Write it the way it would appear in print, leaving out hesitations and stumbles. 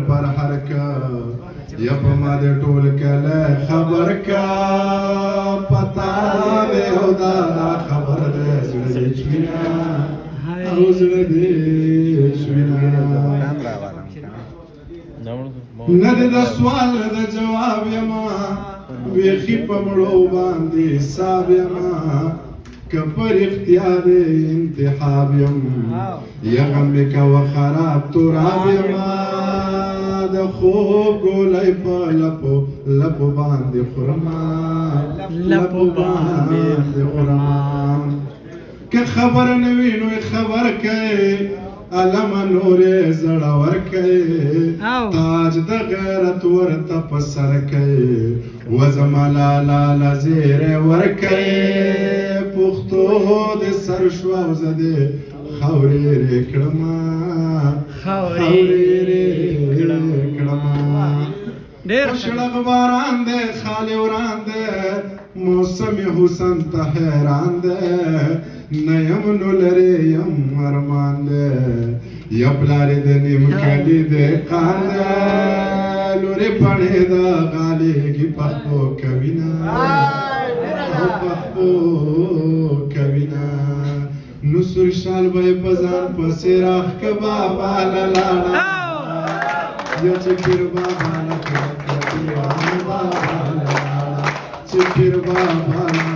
پر هر کا یا په ما د ټول کله خبر کا پتا به خدا خبر دې زړه شوینا او زړه دې شوینا نه د سوال د جواب یما ویخی په مړو باندې حساب یما کپر اختیار انتخاب یم یغم کا وخراب تراب یما د خوب ګولای په لپو لپو باندې خرما لپو باندې خرما که خبر نه وینو خبر کئ علم نورې زړه ورکئ تاج د غیرت ورته په سر کئ وزما لالا زیره ورکئ پښتو د سر شو او زده خاورې رې کړما خاورې رې کړما ډېر شړق باران دې خالي وران دې موسم حسن ته حیران دې نیم نو لري یم ارمان دې یا پلارې د نیم کلی دې قان دې لورې پړې دا غالي کی پخو کوینا او پخو کوینا نصر شال به پزان پسې راخ ک بابا لالا یا چې پیر بابا لا چې پیر بابا